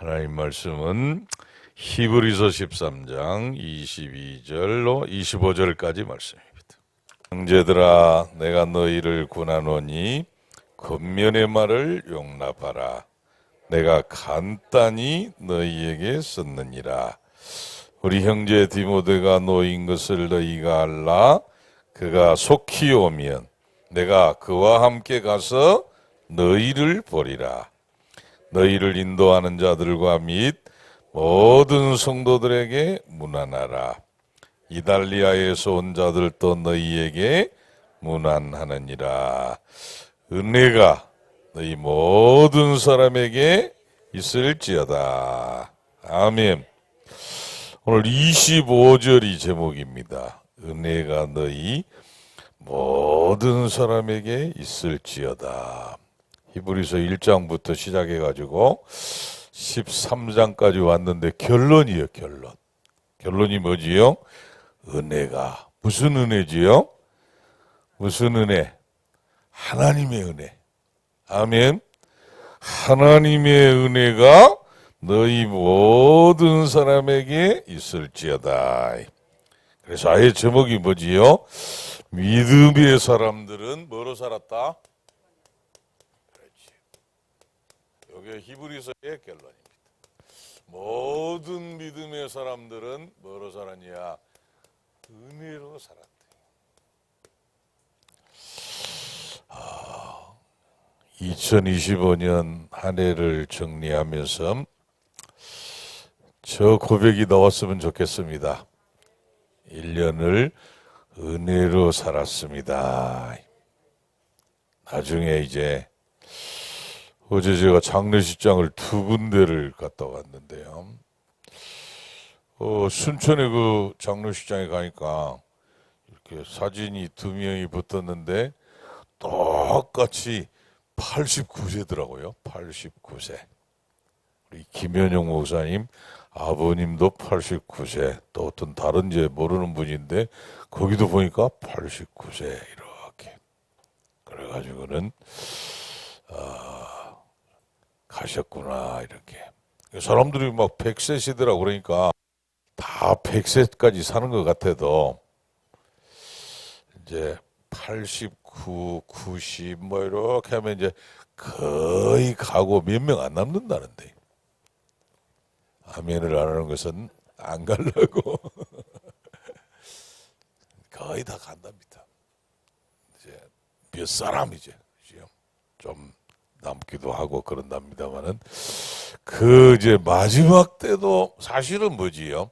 하나님 말씀은 히브리서 13장 22절로 25절까지 말씀입니다. 형제들아 내가 너희를 권하노니 겉면의 말을 용납하라. 내가 간단히 너희에게 썼느니라. 우리 형제 디모데가 놓인 것을 너희가 알라. 그가 속히 오면 내가 그와 함께 가서 너희를 보리라. 너희를 인도하는 자들과 및 모든 성도들에게 문안하라. 이달리아에서 온 자들도 너희에게 문안하느니라. 은혜가 너희 모든 사람에게 있을지어다. 아멘. 오늘 25절이 제목입니다. 은혜가 너희 모든 사람에게 있을지어다. 히브리서 1장부터 시작해가지고 13장까지 왔는데 결론이에요. 결론이 뭐지요? 은혜가. 무슨 은혜지요? 무슨 은혜? 하나님의 은혜. 아멘. 하나님의 은혜가 너희 모든 사람에게 있을지어다. 그래서 아예 제목이 뭐지요? 믿음의 사람들은 뭐로 살았다? 이게 히브리서의 결론입니다. 모든 믿음의 사람들은 뭐로 살았냐? 은혜로 살았다. 2025년 한 해를 정리하면서 저 고백이 나왔으면 좋겠습니다. 1년을 은혜로 살았습니다. 나중에 이제 어제 제가 장례식장을 2군데를 갔다 왔는데요. 순천에 그 장례식장에 가니까 이렇게 사진이 2명이 붙었는데 똑같이 89세더라고요. 89세. 우리 김현영 목사님 아버님도 89세. 또 어떤 다른 제 모르는 분인데 거기도 보니까 89세 이렇게. 그래가지고는 가셨구나 이렇게. 사람들이 막 100세시더라고. 그러니까 다 100세까지 사는 것 같아도 이제 89, 90 뭐 이렇게 하면 이제 거의 가고 몇 명 안 남는다는데. 아멘을 안 하는 것은 안 가려고 거의 다 간답니다. 이제 몇 사람 이제 좀 남기도 하고 그런답니다만은 그 이제 마지막 때도 사실은 뭐지요?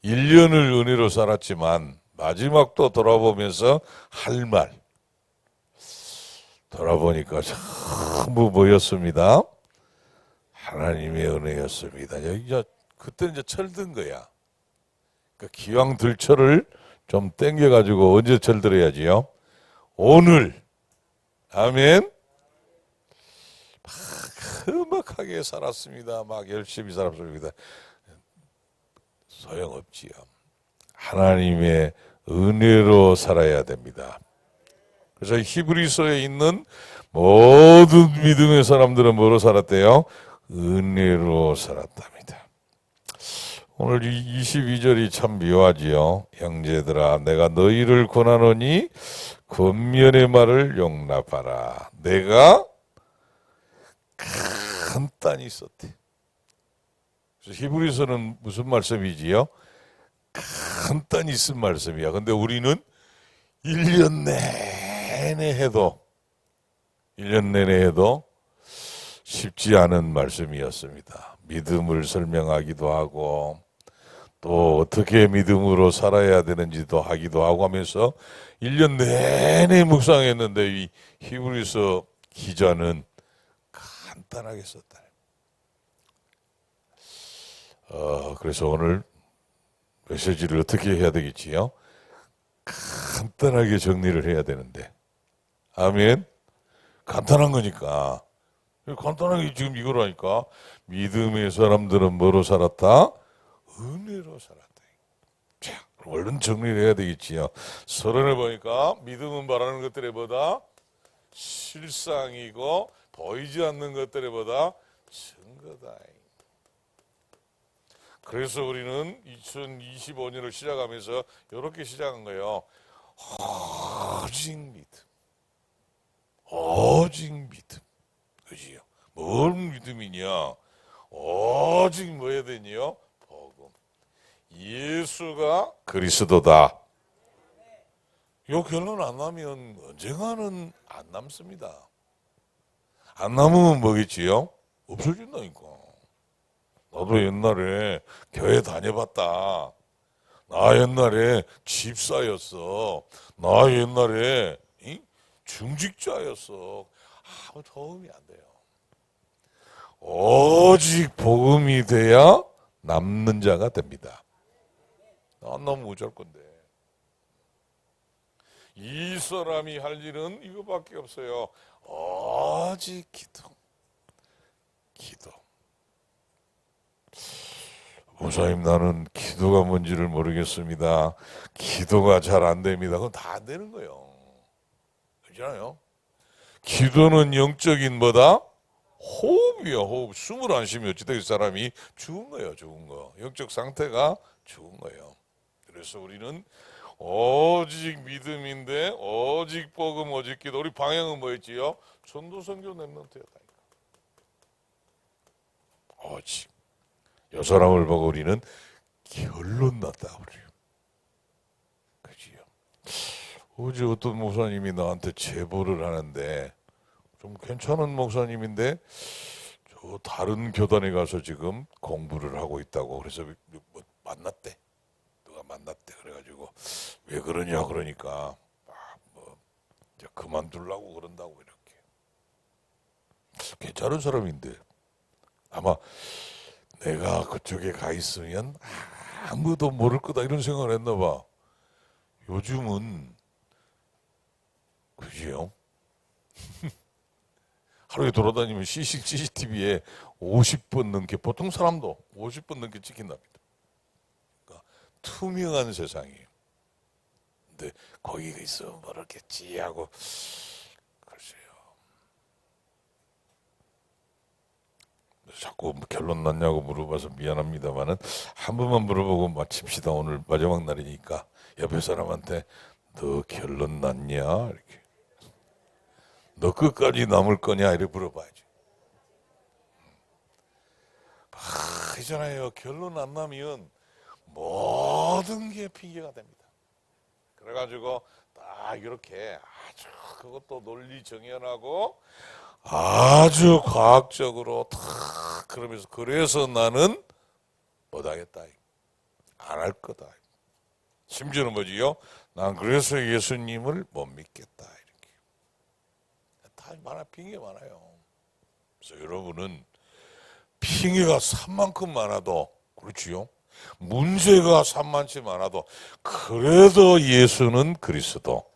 1년을 은혜로 살았지만 마지막도 돌아보면서 할 말 돌아보니까 전부 뭐였습니다? 하나님의 은혜였습니다. 여기 그때 이제 철든 거야. 그 기왕 들 철을 좀 땡겨가지고 언제 철들어야지요? 오늘. 아멘. 험악하게 살았습니다. 막 열심히 살았습니다. 소용없지요. 하나님의 은혜로 살아야 됩니다. 그래서 히브리서에 있는 모든 믿음의 사람들은 뭐로 살았대요? 은혜로 살았답니다. 오늘 이 22절이 참 묘하지요. 형제들아 내가 너희를 권하노니 겉면의 말을 용납하라. 내가 간단히 썼대. 그래서 히브리서는 무슨 말씀이지요? 간단히 쓴 말씀이야. 근데 우리는 1년 내내 해도 쉽지 않은 말씀이었습니다. 믿음을 설명하기도 하고 또 어떻게 믿음으로 살아야 되는지도 하기도 하고 하면서 1년 내내 묵상했는데 이 히브리서 기자는 간단하게 썼다. 그래서 오늘 메시지를 어떻게 해야 되겠지요? 간단하게 정리를 해야 되는데. 아멘. 간단한 거니까. 간단하게 지금 이거라니까. 믿음의 사람들은 뭐로 살았다? 은혜로 살았다. 자, 얼른 정리를 해야 되겠지요. 서론을 보니까 믿음은 바라는 것들에 보다 실상이고 보이지 않는 것들에 보다 증거다. 그래서 우리는 2025년을 시작하면서 이렇게 시작한 거예요. 오직 믿음. 오직 믿음. 그지요? 뭘 믿음이냐? 오직 뭐 해야 되니요? 복음. 예수가 그리스도다. 요 결론 안 나면 언젠가는 안 남습니다. 안 남으면 뭐겠지요? 없어진다니까. 나도 옛날에 교회 다녀봤다. 나 옛날에 집사였어. 나 옛날에 중직자였어. 아무 도움이 안 돼요. 오직 복음이 돼야 남는 자가 됩니다. 난 너무 어쩔 건데. 이 사람이 할 일은 이거밖에 없어요. 오직 기도. 기도. 목사님, 나는 기도가 뭔지를 모르겠습니다. 기도가 잘 안 됩니다. 그럼 다 안 되는 거예요. 그렇잖아요. 기도는 영적인 뭐다? 호흡이요. 호흡. 숨을 안 쉬면 어찌되게 사람이 죽은 거예요. 죽은 거. 영적 상태가 죽은 거예요. 그래서 우리는 오직 믿음인데 오직 복음 오직 기도. 우리 방향은 뭐였지요? 전도선교 랩런트였다니까. 오직. 이 사람을 보고 우리는 결론 났다. 우리. 그지요. 어제 어떤 목사님이 나한테 제보를 하는데 좀 괜찮은 목사님인데 저 다른 교단에 가서 지금 공부를 하고 있다고. 그래서 뭐 만났대. 누가 만났대. 그래가지고 왜 그러냐 그러니까 뭐 이제 그만두려고 그런다고 이렇게. 괜찮은 사람인데 아마 내가 그쪽에 가 있으면 아무도 모를 거다 이런 생각을 했나 봐. 요즘은 그지요? 하루에 돌아다니면 CCTV에 50번 넘게, 보통 사람도 50번 넘게 찍힌답니다. 그러니까 투명한 세상이에요. 근데 거기가 있으면 모르겠지 하고, 글쎄요. 자꾸 결론 났냐고 물어봐서 미안합니다만은 한 번만 물어보고 마칩시다. 오늘 마지막 날이니까. 옆에 사람한테 너 결론 났냐? 이렇게. 너 끝까지 남을 거냐? 이렇게 물어봐야지. 있잖아요. 결론 안 나면 모든 게 핑계가 됩니다. 그래가지고 딱 이렇게 아주 그것도 논리 정연하고 아주 과학적으로 탁 그러면서 그래서 나는 못하겠다. 안 할 거다. 심지어는 뭐지요? 난 그래서 예수님을 못 믿겠다. 이렇게. 다 핑계 많아요. 그래서 여러분은 핑계가 산만큼 많아도 그렇지요. 문제가 산만치 많아도 그래도 예수는 그리스도.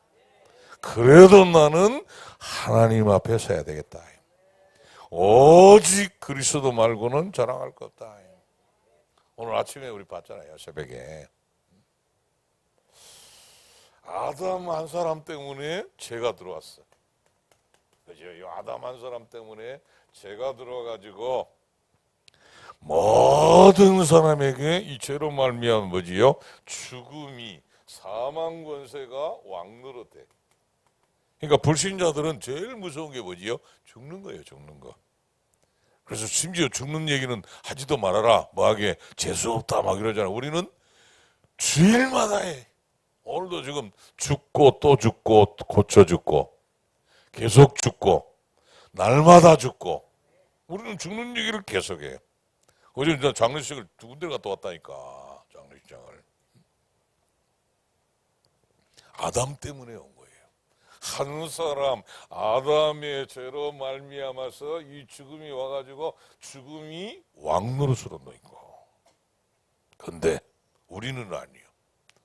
그래도 나는 하나님 앞에 서야 되겠다. 오직 그리스도 말고는 자랑할 것 없다. 오늘 아침에 우리 봤잖아요. 새벽에. 아담 한 사람 때문에 죄가 들어왔어. 그죠? 이 아담 한 사람 때문에 죄가 들어와가지고 모든 사람에게 이 죄로 말미암은 뭐지요? 죽음이, 사망 권세가 왕노릇해. 그러니까 불신자들은 제일 무서운 게 뭐지요? 죽는 거예요. 죽는 거. 그래서 심지어 죽는 얘기는 하지도 말아라. 뭐하게 재수 없다 막 이러잖아. 우리는 주일마다 해. 오늘도 지금 죽고 또 죽고 고쳐 죽고 계속 죽고 날마다 죽고 우리는 죽는 얘기를 계속해요. 어제 장례식을 두 군데를 갔다 왔다니까. 장례식장을. 아담 때문에 온 거예요. 한 사람 아담의 죄로 말미암아서 이 죽음이 와가지고 죽음이 왕노릇으로 놓이고. 근데 우리는 아니요.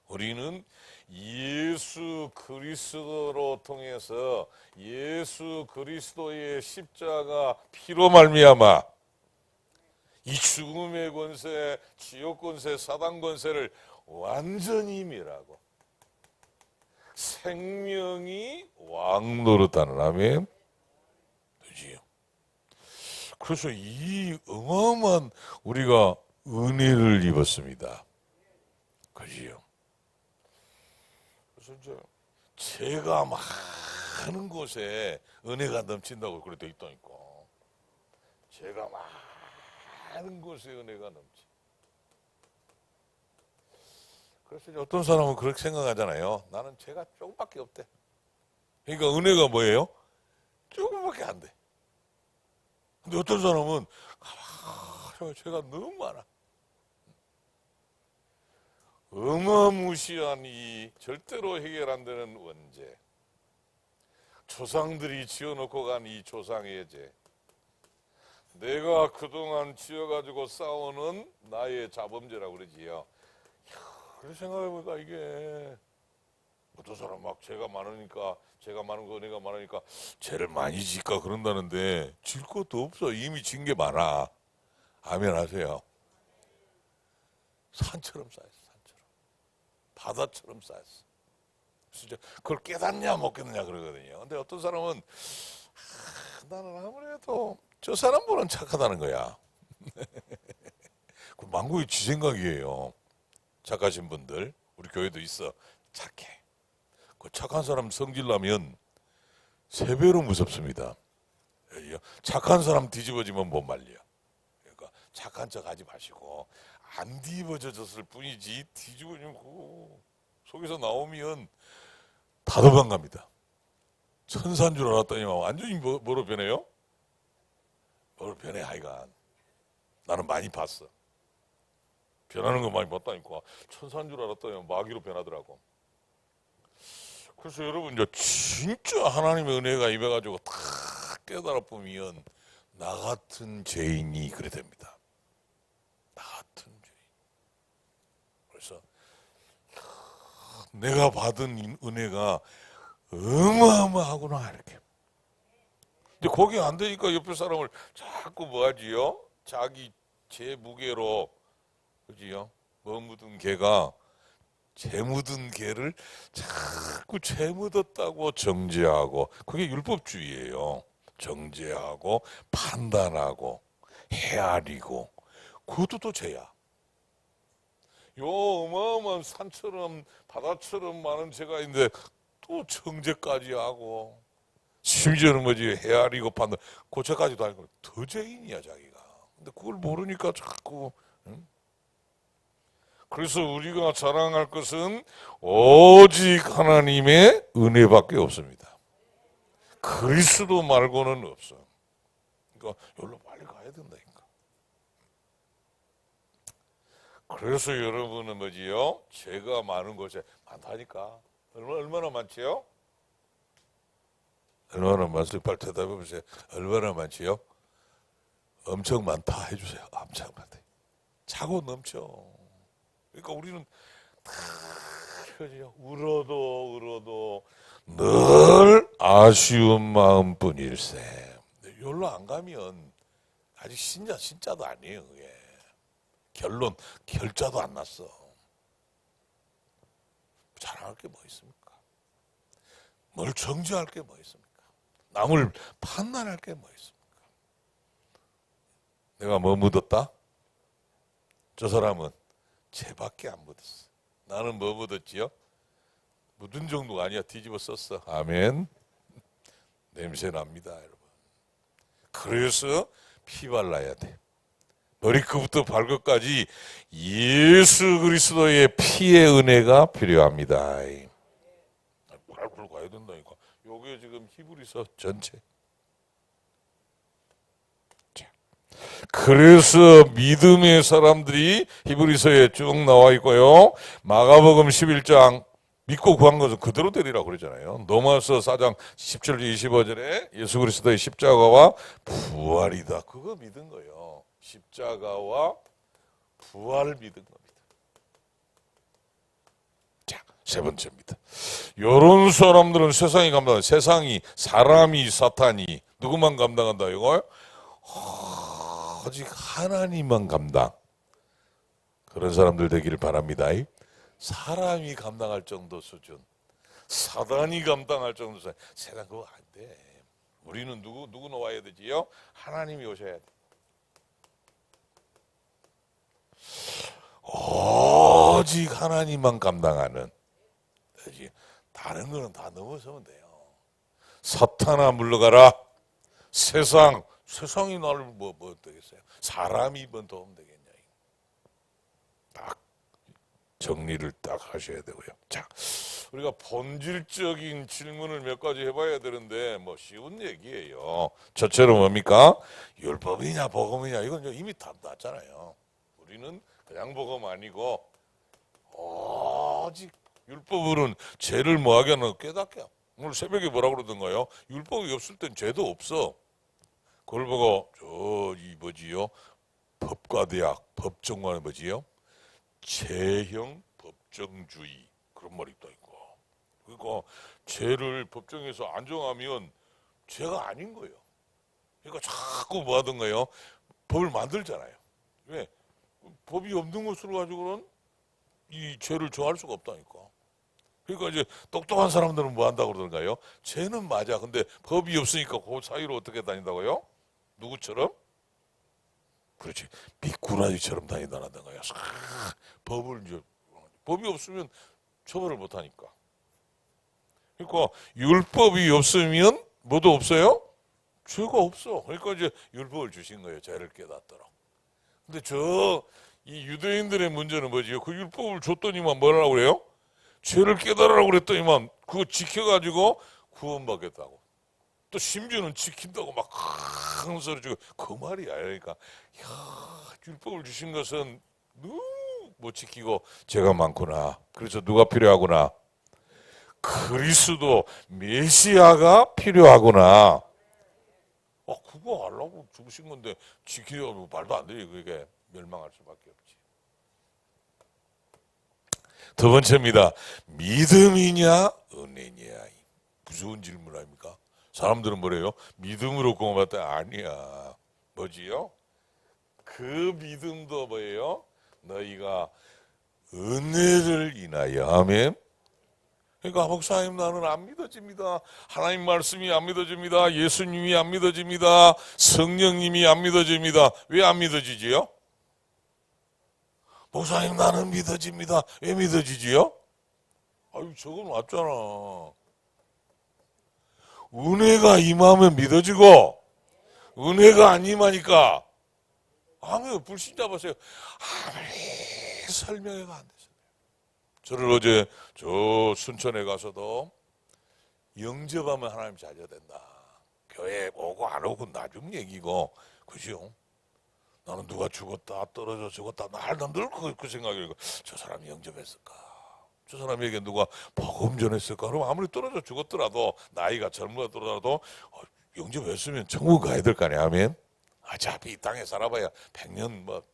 우리는 예수 그리스도로 통해서 예수 그리스도의 십자가 피로 말미암아 이 죽음의 권세, 지옥 권세, 사단 권세를 완전히 멸하고 생명이 왕노릇하는. 아멘. 그지요. 그래서 이 어마어마한 우리가 은혜를 입었습니다. 그지요? 그래서 이제 제가 많은 곳에 은혜가 넘친다고 그래 돼 있다니까. 제가 많은 곳에 은혜가 넘치. 그래서 이제 어떤 사람은 그렇게 생각하잖아요. 나는 죄가 조금밖에 없대. 그러니까 은혜가 뭐예요? 조금밖에 안 돼. 근데 어떤 사람은 죄가 너무 많아. 어마무시한 이 절대로 해결 안 되는 원죄. 조상들이 지어놓고 간 이 조상의 죄. 내가 그동안 지어가지고 싸우는 나의 자범죄라고 그러지요. 그래 생각해보니까 이게 어떤 사람 막 죄가 많으니까 죄가 많은 거 은혜가 많으니까 죄를 많이 질까 그런다는데 질 것도 없어. 이미 진 게 많아. 아멘 하세요. 산처럼 쌓였어. 산처럼. 바다처럼 쌓였어. 그래서 그걸 깨닫냐 못 깨닫냐 그러거든요. 근데 어떤 사람은 나는 아무래도 저 사람보다는 착하다는 거야. 그 만국의 지 생각이에요. 착하신 분들 우리 교회도 있어. 착해. 그 착한 사람 성질나면 3배로 무섭습니다. 착한 사람 뒤집어지면 못 말려. 그러니까 착한 척 하지 마시고 안 뒤집어졌을 뿐이지 뒤집어지면 그 속에서 나오면 다 도망갑니다. 천사인 줄 알았더니 완전히 뭐로 변해요? 뭐로 변해 하여간. 나는 많이 봤어. 변하는 거 많이 봤다니까. 천사인 줄 알았더니 마귀로 변하더라고. 그래서 여러분 이제 진짜 하나님의 은혜가 임해가지고 다 깨달아 보면 나 같은 죄인이 그래 됩니다. 나 같은 죄인. 그래서 내가 받은 은혜가 어마어마하구나 이렇게. 근데 거기 안 되니까 옆에 사람을 자꾸 뭐 하지요? 자기 죄 무게로 그지요? 뭐 묻은 개가 죄 묻은 개를 자꾸 죄 묻었다고 정죄하고 그게 율법주의예요. 정죄하고 판단하고 헤아리고 그것도 또 죄야. 요 어마어마한 산처럼 바다처럼 많은 죄가 있는데 또 정죄까지 하고 심지어는 뭐지 헤아리고 판단 그 죄까지도 아니고 더 죄인이야 자기가. 근데 그걸 모르니까 자꾸 응? 그래서 우리가 자랑할 것은 오직 하나님의 은혜밖에 없습니다. 그리스도 말고는 없어. 그러니까 여기로 빨리 가야 된다니까. 그래서 여러분은 뭐지요? 죄가 많은 곳에 많다니까. 얼마나 많지요? 얼마나 많습니까? 빨리 대답해 보세요. 얼마나 많지요? 엄청 많다 해주세요. 엄청 많다. 차고 넘쳐. 그러니까 우리는 다 울어도 늘 아쉬운 마음뿐일세. 여기로 안 가면 아직 신자도 아니에요. 그게. 결자도 안 났어. 자랑할 게 뭐 있습니까? 뭘 정죄할 게 뭐 있습니까? 남을 판단할 게 뭐 있습니까? 내가 뭐 묻었다? 저 사람은 죄밖에 안 묻었어. 나는 뭐 묻었지요? 묻은 정도가 아니야. 뒤집어 썼어. 아멘. 냄새 납니다, 여러분. 그래서 피 발라야 돼. 머리끝부터 발끝까지 예수 그리스도의 피의 은혜가 필요합니다. 밟고 가야 된다니까. 요게 지금 히브리서 전체. 그래서 믿음의 사람들이 히브리서에 쭉 나와 있고요. 마가복음 11장 믿고 구한 것은 그대로 되리라고 그러잖아요. 로마서 4장 17절 25절에 예수 그리스도의 십자가와 부활이다. 그거 믿은 거예요. 십자가와 부활을 믿은 겁니다. 자, 세 번째입니다. 이런 사람들은 세상이 감당한다. 세상이, 사람이, 사탄이 누구만 감당한다 이거요? 오직 하나님만 감당. 그런 사람들 되기를 바랍니다. 사람이 감당할 정도 수준, 사단이 감당할 정도 수준. 세상 그거 안 돼. 우리는 누구 놓아야 되지요? 하나님이 오셔야 돼. 오직 하나님만 감당하는, 다른 거는 다 넘어서면 돼요. 사탄아 물러가라. 세상이 나를 뭐 되겠어요? 사람이 뭔 도움 되겠냐. 딱 정리를 딱 하셔야 되고요. 자, 우리가 본질적인 질문을 몇 가지 해봐야 되는데 뭐 쉬운 얘기예요. 저처럼 뭡니까? 율법이냐 복음이냐 이건 이미 다 났잖아요. 우리는 그냥 복음 아니고 오직 율법으로는 죄를 뭐하게 하는 깨닫게. 오늘 새벽에 뭐라 그러던가요? 율법이 없을 땐 죄도 없어. 그걸 보고 이 뭐지요? 법과대학, 법정관은 뭐지요? 죄형 법정주의 그런 말이 있다 이거. 그러니까 죄를 법정에서 안 정하면 죄가 아닌 거예요. 그러니까 자꾸 뭐 하던가요? 법을 만들잖아요. 왜? 법이 없는 것으로 가지고는 이 죄를 정할 수가 없다니까. 그러니까 이제 똑똑한 사람들은 뭐 한다고 그러던가요? 죄는 맞아. 근데 법이 없으니까 그 사이로 어떻게 다닌다고요? 누구처럼? 그렇지. 미꾸라지처럼 다닌다는 거야. 법이 없으면 처벌을 못 하니까. 그러니까 율법이 없으면 뭐도 없어요? 죄가 없어. 그러니까 이제 율법을 주신 거예요. 죄를 깨닫도록. 근데 이 유대인들의 문제는 뭐지요? 그 율법을 줬더니만 뭐라고 그래요? 죄를 깨달으라고 그랬더니만 그거 지켜가지고 구원받겠다고. 또 심지어는 지킨다고 막 큰 소리 치고 그 말이야. 그러니까 율법을 주신 것은 너무 못 지키고 죄가 많구나. 그래서 누가 필요하구나? 그리스도 메시아가 필요하구나. 그거 하려고 주신 건데 지키려고 말도 안 돼요. 그게 멸망할 수밖에 없지. 두 번째입니다. 믿음이냐 은혜냐. 무서운 질문 아닙니까? 사람들은 뭐래요? 믿음으로 구원받다. 아니야. 뭐지요? 그 믿음도 뭐예요? 너희가 은혜를 인하여. 아멘. 그러니까 목사님 나는 안 믿어집니다. 하나님 말씀이 안 믿어집니다. 예수님이 안 믿어집니다. 성령님이 안 믿어집니다. 왜 안 믿어지지요? 목사님 나는 믿어집니다. 왜 믿어지지요? 아유 저건 맞잖아. 은혜가 임하면 믿어지고 은혜가 안 임하니까 아무요 불신자 보세요. 아무리 설명해가 안 됐어요. 저를 어제 저 순천에 가서도 영접하면 하나님 자녀된다. 교회 오고 안 오고 나중 얘기고 그죠? 나는 누가 죽었다 떨어져 죽었다 날도 늘 그 생각이고 저 사람이 영접했을까? 저 사람에게 누가 복음 전했을까? 그럼 아무리 떨어져 죽었더라도 나이가 젊어더라도 영접했으면 천국 가야 될 거 아니야. 아멘. 어차피 이 땅에 살아봐야 100년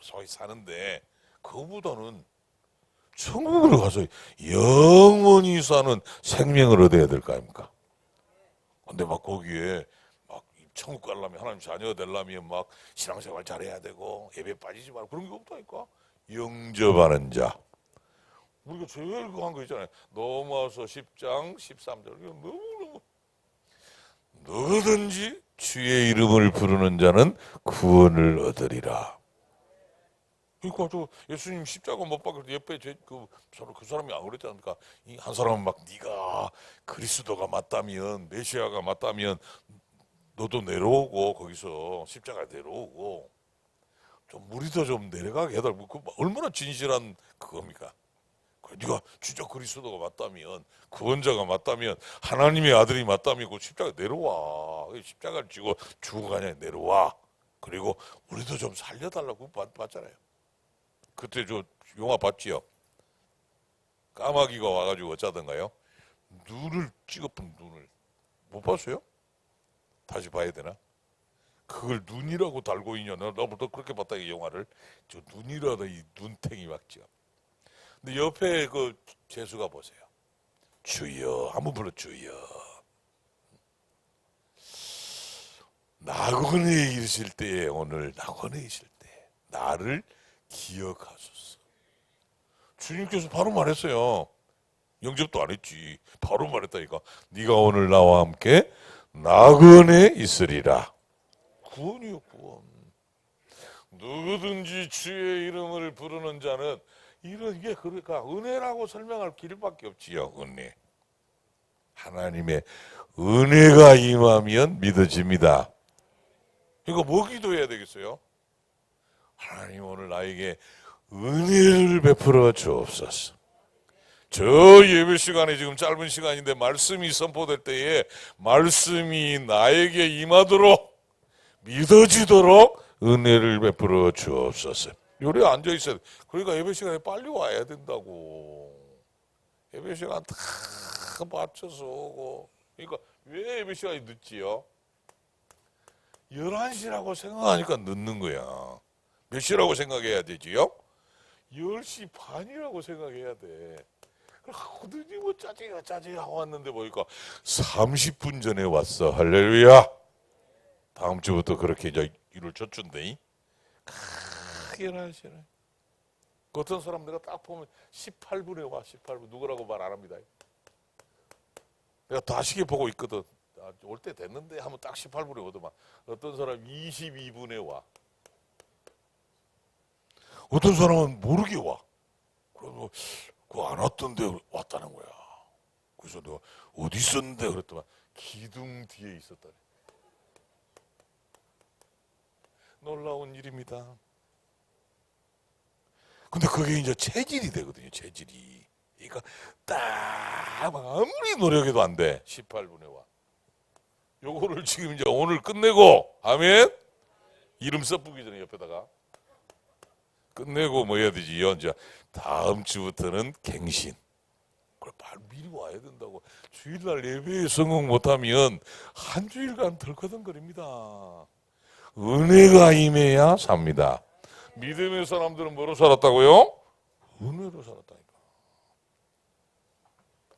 소위 사는데 그거보다는 천국으로 가서 영원히 사는 생명을 얻어야 될 거 아닙니까? 근데 막 거기에 막 천국 가려면 하나님 자녀가 되려면 막 신앙생활 잘해야 되고 예배 빠지지 말고 그런 게 없다니까. 영접하는 자. 우리가 제일 그한 거 있잖아요. 넘어서 10장 13절. 너무너무 누구든지 주의 이름을 부르는 자는 구원을 얻으리라. 그러니까 저 예수님 십자가 못 박을 때 옆에 그 사람이 안 그랬지 않습니까? 한 사람은 막 네가 그리스도가 맞다면 메시아가 맞다면 너도 내려오고 거기서 십자가 내려오고 좀 물이 더 좀 내려가게 해달라고. 그 얼마나 진실한 그겁니까? 네가 진짜 그리스도가 맞다면 구원자가 맞다면 하나님의 아들이 맞다면 그 십자가 내려와. 십자가를 지고 죽어가냐 내려와. 그리고 우리도 좀 살려달라고 봤잖아요. 그때 저 영화 봤지요? 까마귀가 와가지고 어쩌던가요? 눈을 찍어본 눈을 못 봤어요? 다시 봐야 되나? 그걸 눈이라고 달고 있냐? 나부터 그렇게 봤다 이 영화를. 저 눈이라도 이 눈탱이 막지요. 근데 옆에 그 재수가 보세요. 주여 한번 불러 주여. 낙원에 있을 때에 오늘 낙원에 있을 때 나를 기억하소서. 주님께서 바로 말했어요. 영접도 안 했지. 바로 말했다니까. 네가 오늘 나와 함께 낙원에 있으리라. 구원이요 구원. 누구든지 주의 이름을 부르는 자는 이런 게 그러니까 은혜라고 설명할 길밖에 없지요. 은혜. 하나님의 은혜가 임하면 믿어집니다. 이거 뭐 기도해야 되겠어요? 하나님 오늘 나에게 은혜를 베풀어 주옵소서. 저 예배 시간에 지금 짧은 시간인데 말씀이 선포될 때에 말씀이 나에게 임하도록 믿어지도록 은혜를 베풀어 주옵소서. 요래 앉아 있어야 돼. 그러니까 예배 시간에 빨리 와야 된다고. 예배 시간 다 맞춰서 오고. 그러니까 왜 예배 시간이 늦지요? 11시라고 생각하니까 늦는 거야. 몇 시라고 생각해야 되지요? 10시 반이라고 생각해야 돼. 그러더니 뭐 짜증이 하고 왔는데 보니까 30분 전에 왔어. 할렐루야. 다음 주부터 그렇게 이제 일을 줬준대. 11시네. 그 어떤 사람 내가 딱 보면 18분에 와. 18분. 누구라고 말 안 합니다. 내가 다 시계 보고 있거든. 올 때 됐는데 하면 딱 18분에 오더만. 어떤 사람 22분에 와. 어떤 사람은 모르게 와. 그래서 그거 안 왔던데 왔다는 거야. 그래서 내가 어디 있었는데 그랬더만 기둥 뒤에 있었다네. 놀라운 일입니다. 근데 그게 이제 체질이 되거든요. 체질이. 그러니까 딱 아무리 노력해도 안 돼. 18분에 와. 요거를 지금 이제 오늘 끝내고 아멘. 이름 써보기 전에 옆에다가 끝내고 뭐 해야 되지? 이제 다음 주부터는 갱신. 그래 바로 미리 와야 된다고. 주일날 예배에 성공 못하면 한 주일간 덜커덩거립니다. 은혜가 임해야 삽니다. 믿음의 사람들은 뭐로 살았다고요? 은혜로 살았다니까.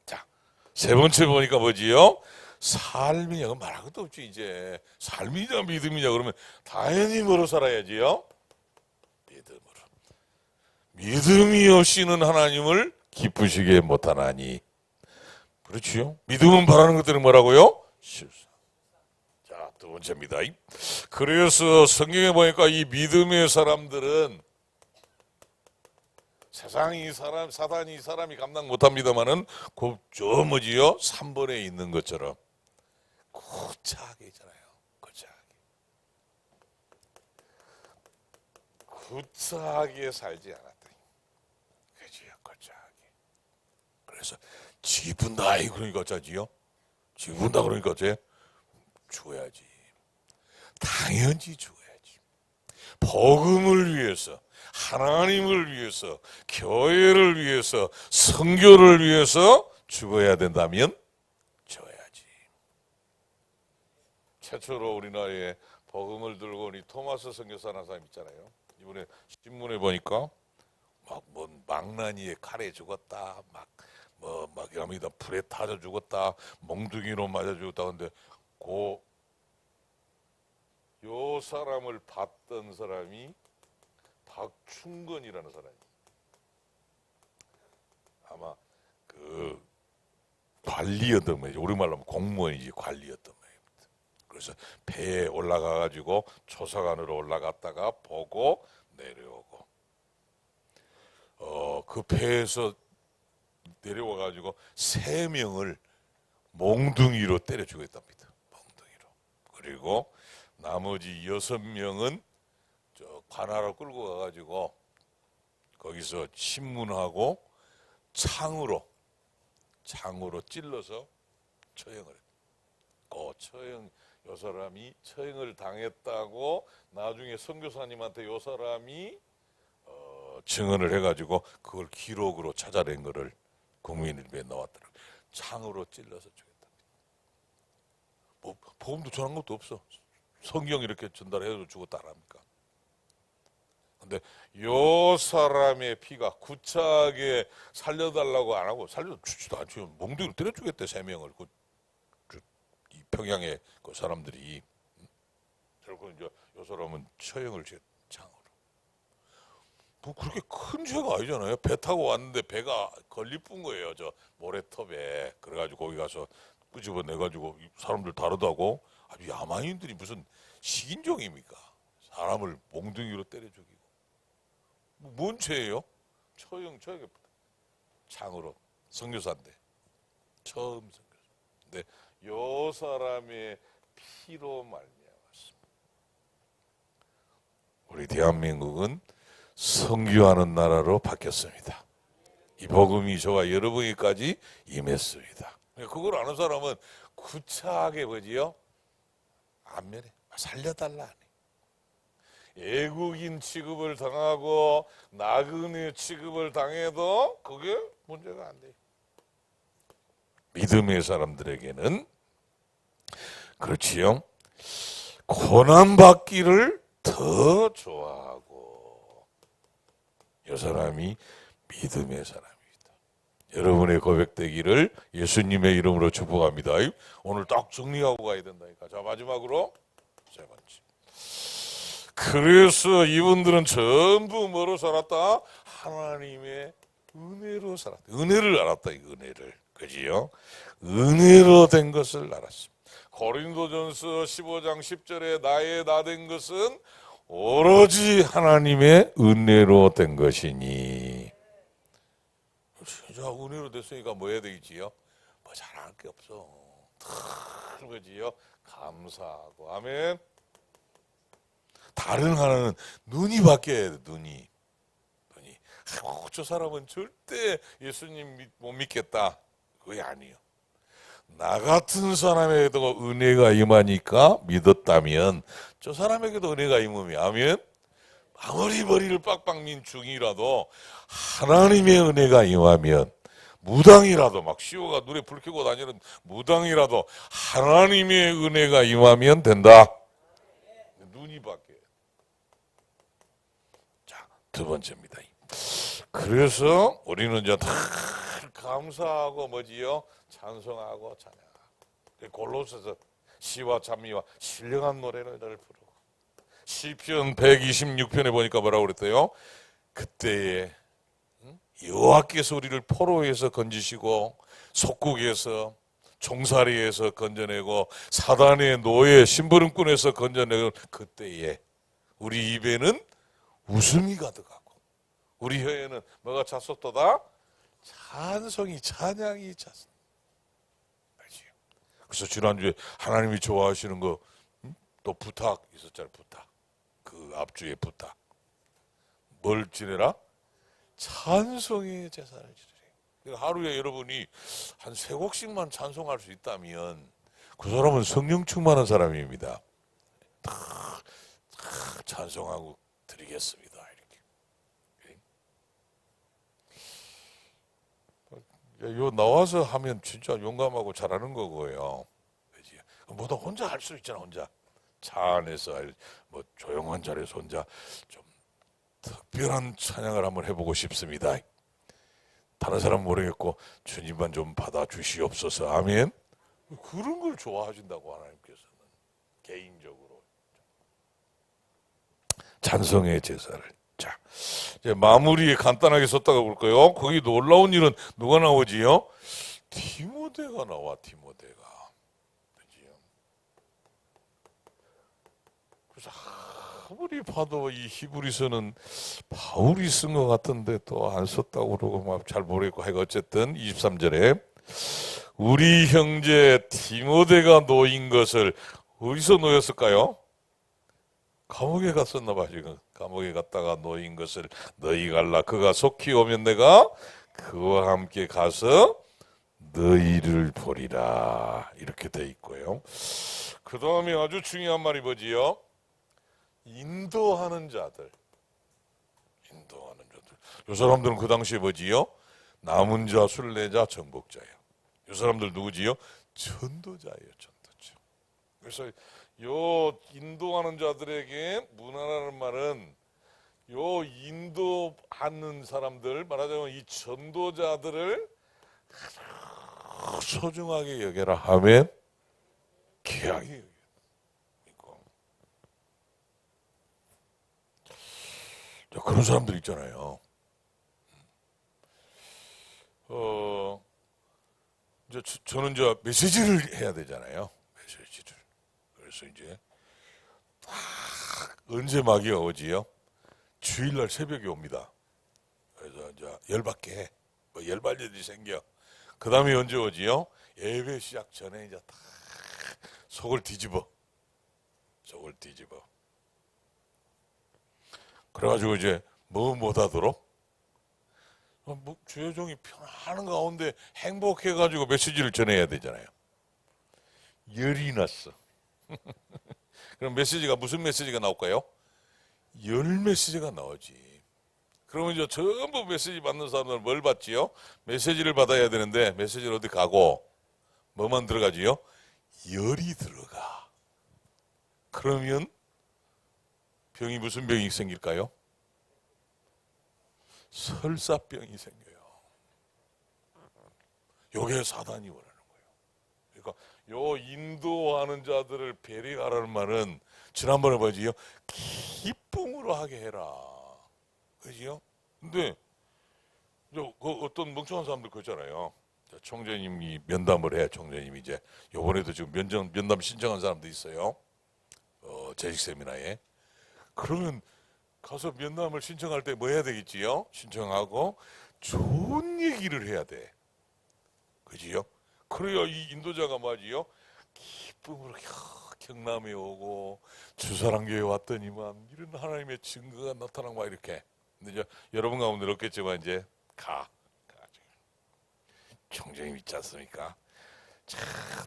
자, 세 번째 보니까 뭐지요? 삶이냐, 말할 것도 없지 이제. 삶이냐 믿음이냐 그러면 당연히 뭐로 살아야지요? 믿음으로. 믿음이 없이는 하나님을 기쁘시게 못하나니. 그렇지요? 믿음은 바라는 것들은 뭐라고요? 실수. 자, 두 번째입니다. 그래서 성경에 보니까 이 믿음의 사람들은 세상이 사단이 사람이 감당 못합니다만은 저 뭐지요? 3번에 있는 것처럼 구차하게 있잖아요. 구차하게 살지 않았다. 그지요? 구차하게. 그래서 지분다 그러니까 어쩌지요? 지분다 그러니까 어째? 줘야지. 당연히 줘야지. 복음을 위해서, 하나님을 위해서, 교회를 위해서, 선교를 위해서 죽어야 된다면 줘야지. 최초로 우리나라에 복음을 들고 온 이 토마스 선교사라는 사람 있잖아요. 이번에 신문에 보니까 뭐 망나니에 칼에 죽었다, 막 여기다 불에 타져 죽었다, 몽둥이로 맞아 죽었다. 근데 요 사람을 봤던 사람이 박충건이라는 사람이 아마 그 관리였던 거예요. 우리말로 하면 공무원이지 관리였던 거예요. 그래서 배에 올라가가지고 조사관으로 올라갔다가 보고 내려오고 그 배에서 내려와가지고 3명을 몽둥이로 때려 죽였답니다. 몽둥이로. 그리고 나머지 6명은 저 관하로 끌고 가가지고 거기서 신문하고 창으로 찔러서 처형을 했다. 요 사람이 처형을 당했다고 나중에 선교사님한테 요 사람이 증언을 해가지고 그걸 기록으로 찾아낸 거를 국민일보에 나왔더라고요. 창으로 찔러서 죽였다. 뭐 복음도 전한 것도 없어. 성경 이렇게 전달해서 죽었다 안 합니까? 근데 요 사람의 피가 구차하게 살려달라고 안 하고 살려주지도 않죠. 몽둥이로 때려 죽였대 3명을. 이 평양의 그 사람들이. 결국 이제 요 사람은 처형을 창으로. 뭐 그렇게 큰 죄가 아니잖아요. 배 타고 왔는데 배가 걸리뿐 거예요. 저 모래톱에. 그래가지고 거기 가서 끄집어내가지고 사람들 다르다고. 아주 야만인들이 무슨 식인종입니까? 사람을 몽둥이로 때려 죽이고. 뭔 죄예요? 초영 장으로 선교사인데 처음 선교사. 근데 요 사람의 피로 말미암았습니다. 우리 대한민국은 선교하는 나라로 바뀌었습니다. 이 복음이 저와 여러분에게까지 임했습니다. 그걸 아는 사람은 구차하게 뭐지요? 안면에 살려달라. 애국인 취급을 당하고 나그네 취급을 당해도 그게 문제가 안 돼요. 믿음의 사람들에게는 그렇지요. 고난받기를 더 좋아하고 이 사람이 믿음의 사람입니다. 여러분의 고백되기를 예수님의 이름으로 축복합니다. 오늘 딱 정리하고 가야 된다니까. 자, 마지막으로 세 번째. 그래서 이분들은 전부 뭐로 살았다? 하나님의 은혜로 살았다. 은혜를 알았다. 이 은혜를. 그지요? 은혜로 된 것을 알았습니다. 고린도전서 15장 10절에 나의 나 된 것은 오로지 하나님의 은혜로 된 것이니. 자, 은혜로 됐으니까 뭐 해야 되겠지요? 뭐 잘할 게 없어. 그지요? 감사하고. 아멘. 다른 하나는 눈이 바뀌어야 돼. 눈이. 저 사람은 절대 예수님 못 믿겠다. 그게 아니에요. 나 같은 사람에게도 은혜가 임하니까 믿었다면 저 사람에게도 은혜가 임하면 아멘. 아무리 머리를 빡빡 민 중이라도 하나님의 은혜가 임하면 무당이라도 막 시오가 눈에 불 켜고 다니는 무당이라도 하나님의 은혜가 임하면 된다. 눈이 바뀌어요. 자, 두 번째입니다. 그래서 우리는 이제 다 감사하고 뭐지요? 찬송하고 찬양하고. 골로새서 시와 찬미와 신령한 노래를 부르고. 시편 126편에 보니까 뭐라고 그랬대요? 그때에 여호와께서 우리를 포로에서 건지시고 속국에서 종살이에서 건져내고 사단의 노예 심부름꾼에서 건져내고 그때에 우리 입에는 웃음이 가득하고 우리 혀에는 뭐가 찼었도다? 찬송이 찬양이 찼습니다. 그래서 지난주에 하나님이 좋아하시는 거 또 부탁 있었잖아요. 부탁. 그 앞주에 부탁. 뭘 지내라? 찬송의 제사를 지내라. 하루에 여러분이 한 3곡씩만 찬송할 수 있다면 그 사람은 성령 충만한 사람입니다. 다 찬송하고 드리겠습니다. 이렇게. 요 나와서 하면 진짜 용감하고 잘하는 거고요. 뭐다 혼자 할 수 있잖아. 혼자 차 안에서 뭐 조용한 자리에서 혼자 좀 특별한 찬양을 한번 해보고 싶습니다. 다른 사람 모르겠고 주님만 좀 받아주시옵소서. 아멘. 그런 걸 좋아하신다고 하나님께서는 개인적으로 찬송의 제사를. 자, 이제 마무리에 간단하게 썼다가 볼까요? 거기 놀라운 일은 누가 나오지요? 디모데가 나와. 디모데가. 그래서 아무리 봐도 이 히브리서는 바울이 쓴 것 같은데 또 안 썼다고 그러고 막 잘 모르겠고 하여간 어쨌든 23절에 우리 형제 디모데가 놓인 것을 어디서 놓였을까요? 감옥에 갔었나 봐. 지금 감옥에 갔다가 놓인 것을 너희가 알라. 그가 속히 오면 내가 그와 함께 가서 너희를 보리라. 이렇게 돼 있고요. 그 다음에 아주 중요한 말이 뭐지요? 인도하는 자들. 이 사람들은 그 당시에 뭐지요? 남은 자, 순례자, 정복자예요. 이 사람들 누구지요? 전도자예요. 전도자. 그래서 요 인도하는 자들에게 문화라는 말은 요 인도하는 사람들, 말하자면 이 전도자들을 소중하게 여겨라 하면 귀하게 여겨. 그런 사람들 있잖아요. 이제 저는 이제 메시지를 해야 되잖아요. 메시지를. 그래서 이제 딱 언제 마귀가 오지요? 주일날 새벽에 옵니다. 그래서 이제 열받게 뭐 열발열이 생겨. 그 다음에 언제 오지요? 예배 시작 전에 이제 다 속을 뒤집어. 그래가지고 이제 뭐 못하도록 주의 종이 편안한 가운데 행복해가지고 메시지를 전해야 되잖아요. 열이 났어. 그럼 메시지가 무슨 메시지가 나올까요? 열 메시지가 나오지. 그러면 이제 전부 메시지 받는 사람들은 뭘 받지요? 메시지를 받아야 되는데 메시지를 어디 가고 뭐만 들어가지요? 열이 들어가. 그러면 병이 무슨 병이 생길까요? 설사병이 생겨요. 요게 사단이 원하는 거예요. 그러니까 요 인도하는 자들을 배려하라는 말은 지난번에 뭐지요? 기쁨으로 하게 해라. 그지요? 근데 그 어떤 멍청한 사람들 그러잖아요. 총재님이 면담을 해. 총재님이 이제 요번에도 지금 면담 신청한 사람도 있어요. 재직 세미나에. 그러면 가서 면담을 신청할 때 뭐 해야 되겠지요? 신청하고 좋은 얘기를 해야 돼. 그지요? 그래야 이 인도자가 맞지요? 기쁨으로 경남에 오고 주사랑교회 왔더니만 이런 하나님의 증거가 나타나고 막 이렇게. 근데 이제 여러분 가운데 없겠지만 이제 가. 총재님 있지 않습니까? 자,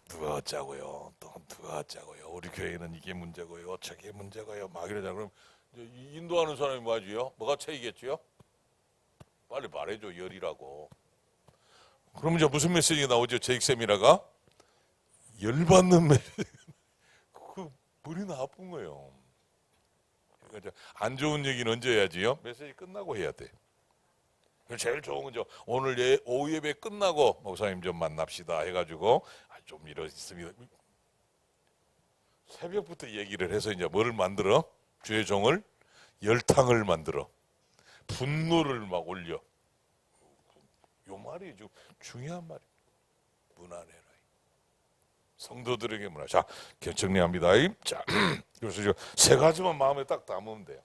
누가 어쩌고요? 또 누가 어쩌고요? 우리 교회는 이게 문제고요. 저게 문제고요. 막 이러자. 그럼 이제 인도하는 사람이 뭐지요? 뭐가 차이겠지요? 빨리 말해줘. 열이라고. 그럼 이제 무슨 메시지가 나오죠? 제익 세미나가 열받는 메시지. 그 머리 나쁜 거예요. 그러니까 안 좋은 얘기는 언제 해야지요? 메시지 끝나고 해야 돼. 제일 좋은 건 오늘 오후 예배 끝나고 목사님 좀 만납시다 해가지고 좀 이렇습니다. 새벽부터 얘기를 해서 이제 뭐를 만들어? 주의 종을 열탕을 만들어. 분노를 막 올려. 요 말이 좀 중요한 말이에요. 문안해라. 성도들에게 문안. 자, 정리합니다. 자, 그래서 세 가지만 마음에 딱 담으면 돼요.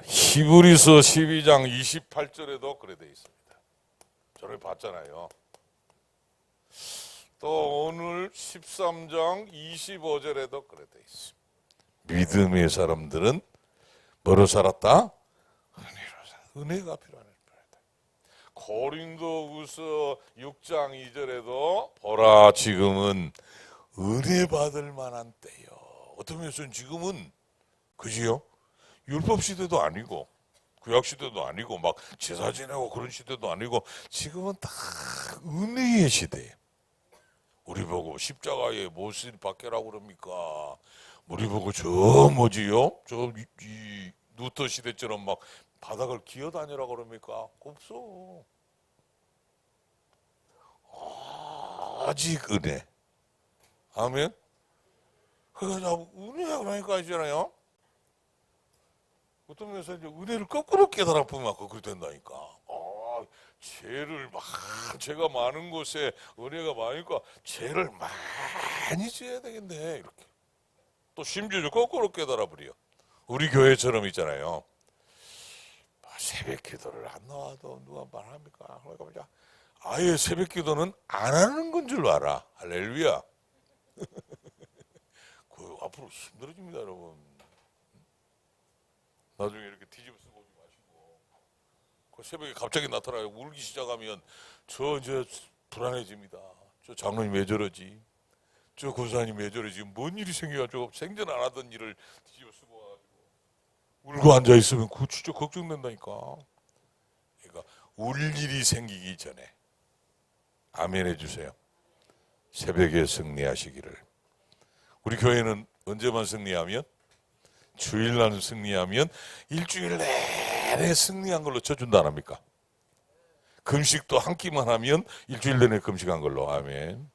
히브리서 12장 28절에도 그래 돼 있습니다. 저를 봤잖아요. 또 오늘 13장 25절에도 그래 돼 있습니다. 믿음의 사람들은 뭐로 살았다? 은혜로 살았다. 은혜가 필요하다. 고린도후서 6장 2절에도 보라 지금은 은혜 받을 만한 때요. 어떤 면에서는 지금은 그지요? 율법 시대도 아니고 구약 시대도 아니고 막 제사 지내고 그런 시대도 아니고 지금은 다 은혜의 시대예요. 우리 보고 십자가에 못을 박해라고 그럽니까? 우리 보고 저 뭐지요? 저 루터 시대처럼 막 바닥을 기어다니라고 그럽니까? 없어. 아직 은혜. 아멘. 그러니까 은혜라니까 하잖아요. 어떤 면에서 이제 은혜를 거꾸로 깨달아 보면 그렇게 된다니까. 죄를 죄가 많은 곳에 은혜가 많으니까 죄를 많이 지어야 되겠네. 이렇게. 또 심지어 거꾸로 깨달아 버려. 우리 교회처럼 있잖아요. 새벽 기도를 안 나와도 누가 말합니까? 그러니까 아예 새벽 기도는 안 하는 건 줄 알아. 할렐루야. 그 앞으로 힘들어집니다, 여러분. 나중에 이렇게 뒤집어 쓰고 오지 마시고. 그 새벽에 갑자기 나타나요. 울기 시작하면 저 이제 불안해집니다. 저 장로님 왜 저러지? 저 권사님 왜 저러지? 뭔 일이 생겨가지고 생전 안 하던 일을 뒤집어 쓰고 와가지고 울고 앉아 있으면 그 진짜 걱정된다니까. 그러니까 울 일이 생기기 전에 아멘 해주세요. 새벽에 승리하시기를. 우리 교회는 언제만 승리하면? 주일날 승리하면 일주일 내내 승리한 걸로 쳐준다 안 합니까? 금식도 한 끼만 하면 일주일 내내 금식한 걸로. 아멘.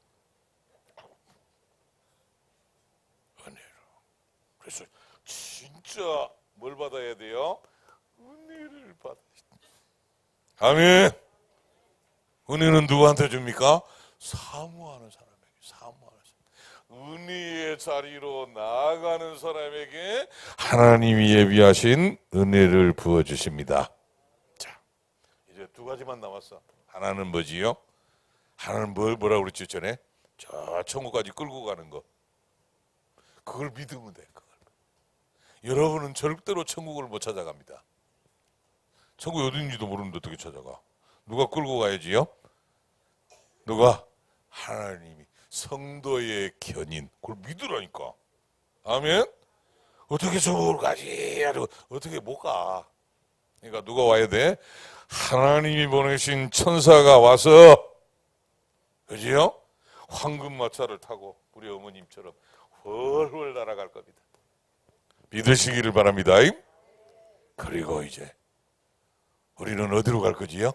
은혜로. 그래서 진짜 뭘 받아야 돼요? 은혜를 받아야 돼요. 아멘. 은혜는 누구한테 줍니까? 사모하는 사람에게. 사모하는 사람. 은혜의 자리로 나아가는 사람에게 하나님이 예비하신 은혜를 부어주십니다. 자, 이제 두 가지만 남았어. 하나는 뭐지요? 하나는 뭐라고 그랬죠 전에? 저 천국까지 끌고 가는 거. 그걸 믿으면 돼. 그걸. 여러분은 절대로 천국을 못 찾아갑니다. 천국이 어딘지도 모르는데 어떻게 찾아가? 누가 끌고 가야지요? 누가? 하나님이. 성도의 견인. 그걸 믿으라니까. 아멘? 어떻게 천국을 가지? 어떻게 못 가? 그러니까 누가 와야 돼? 하나님이 보내신 천사가 와서, 그지요? 황금마차를 타고 우리 어머님처럼 훨훨 날아갈 겁니다. 믿으시기를 바랍니다. 그리고 이제 우리는 어디로 갈 거지요?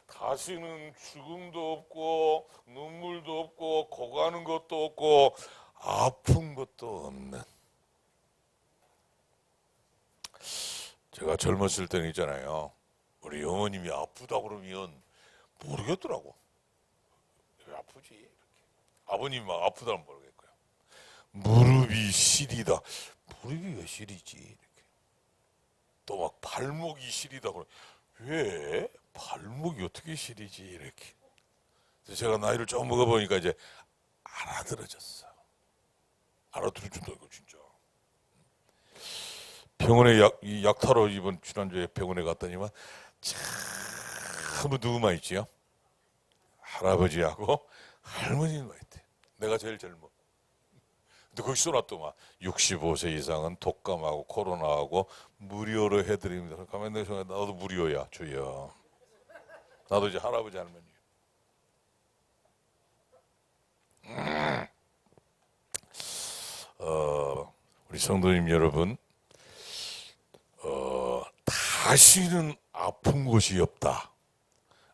다시는 죽음도 없고 눈물도 없고 고가는 것도 없고 아픈 것도 없는. 제가 젊었을 때는 있잖아요. 우리 어머님이 아프다 그러면 모르겠더라고. 왜 아프지? 이렇게. 아버님이 막 아프다면 모르겠고요. 무릎이 시리다. 무릎이 왜 시리지? 이렇게. 또 막 발목이 시리다 그러. 왜 발목이 어떻게 시리지? 이렇게. 그래서 제가 나이를 좀 먹어보니까 이제 알아들어졌어. 알아들어준다 이거 진짜. 병원에 약타로 이번 지난주에 병원에 갔더니만 참 누구만 있지요? 할아버지하고 할머니만 있대. 내가 제일 젊어. 근데 거기 써놨더만 65세 이상은 독감하고 코로나하고 무료로 해드립니다. 가만 내 생각에 나도 무료야 주여. 나도 이제 할아버지 할머니. 우리 성도님 여러분, 다시는 아픈 곳이 없다.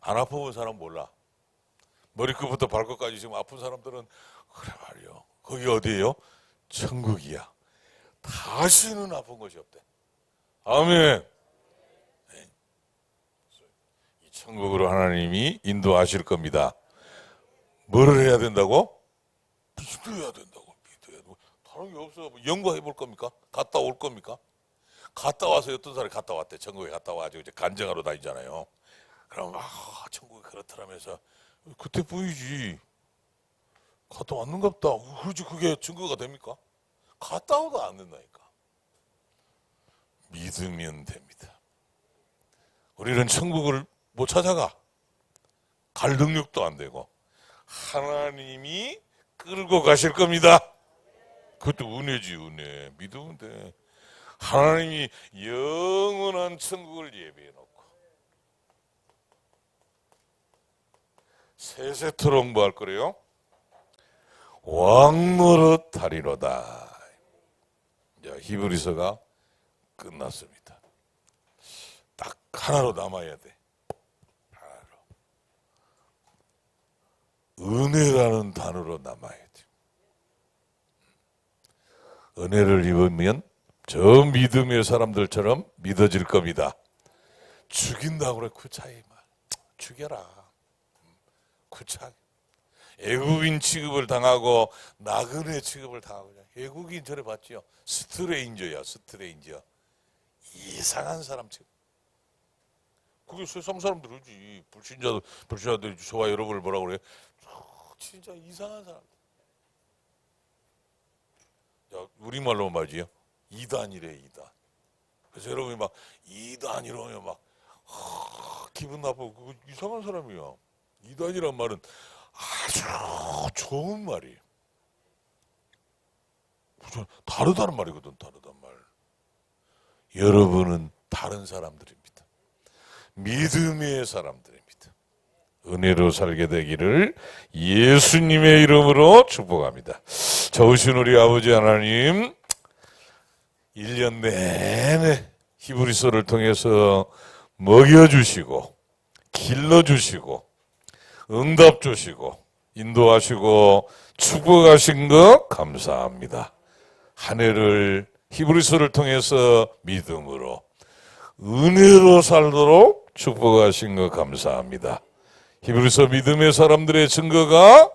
안 아파본 사람 몰라. 머리끝부터 발끝까지 지금 아픈 사람들은 그래 말이요. 거기 어디예요? 천국이야. 다시는 아픈 곳이 없대. 아멘. 네. 이 천국으로 하나님이 인도하실 겁니다. 뭐를 해야 된다고? 믿어야 된다고. 믿어야 되고. 다른 게 없어. 뭐 연구해 볼 겁니까? 갔다 올 겁니까? 갔다 와서 어떤 사람이 갔다 왔대. 천국에 갔다 와가지고 이제 간증하러 다니잖아요. 그럼 천국이 그렇더라면서 그때 보이지. 갔다 왔는갑다. 그렇지 그게 증거가 됩니까? 갔다 와도 안 된다니까. 믿으면 됩니다. 우리는 천국을 못 찾아가. 갈 능력도 안 되고 하나님이 끌고 가실 겁니다. 그것도 은혜지 은혜. 믿으면 돼. 하나님이 영원한 천국을 예비해 놓고 세세토록 뭐 할 거래요? 왕노릇 하리로다. 히브리서가 끝났습니다. 딱 하나로 남아야 돼. 하나로. 은혜라는 단어로 남아야 돼. 은혜를 입으면 저 믿음의 사람들처럼 믿어질 겁니다. 죽인다고 그래. 구차히 죽여라. 구차히. 애국인 취급을 당하고 나그네 취급을 당하고. 애국인 저래 봤지요. 스트레인저야. 스트레인저. 이상한 사람 취급. 그게 세상 사람들이지. 불신자들이 저와 여러분을 뭐라고 그래? 진짜 이상한 사람. 야, 우리말로 말이지요. 이단이래 이단. 그래서 여러분이 막 이단 이러면 막 기분 나쁘고 그거 이상한 사람이야. 이단이란 말은 아주 좋은 말이에요. 다르다는 말이거든. 다르단 말. 여러분은 다른 사람들입니다. 믿음의 사람들입니다. 은혜로 살게 되기를 예수님의 이름으로 축복합니다. 좋으신 우리 아버지 하나님, 1년 내내 히브리서를 통해서 먹여주시고 길러주시고 응답 주시고 인도하시고 축복하신 것 감사합니다. 한 해를 히브리서를 통해서 믿음으로 은혜로 살도록 축복하신 것 감사합니다. 히브리서 믿음의 사람들의 증거가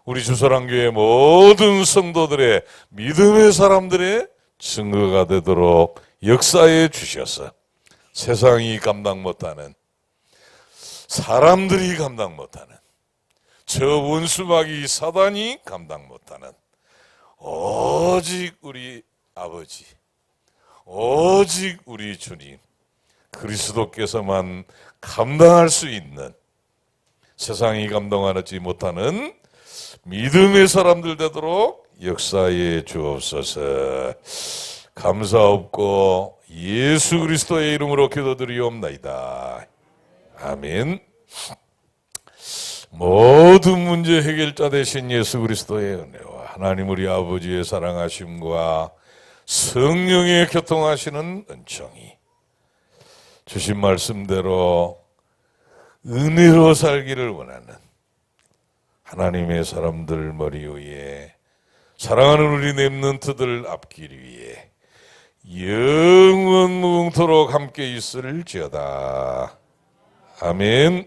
우리 주사랑교회 모든 성도들의 믿음의 사람들의 증거가 되도록 역사해 주셔서 세상이 감당 못하는, 사람들이 감당 못하는, 저 원수마귀 사단이 감당 못하는 오직 우리 아버지, 오직 우리 주님 그리스도께서만 감당할 수 있는, 세상이 감당하지 못하는 믿음의 사람들 되도록 역사해 주옵소서. 감사없고 예수 그리스도의 이름으로 기도드리옵나이다. 아멘. 모든 문제 해결자 되신 예수 그리스도의 은혜와 하나님 우리 아버지의 사랑하심과 성령의 교통하시는 은총이 주신 말씀대로 은혜로 살기를 원하는 하나님의 사람들 머리 위에, 사랑하는 우리 렘넌트들 앞길 위에 영원 무궁토록 함께 있을지어다. 아멘.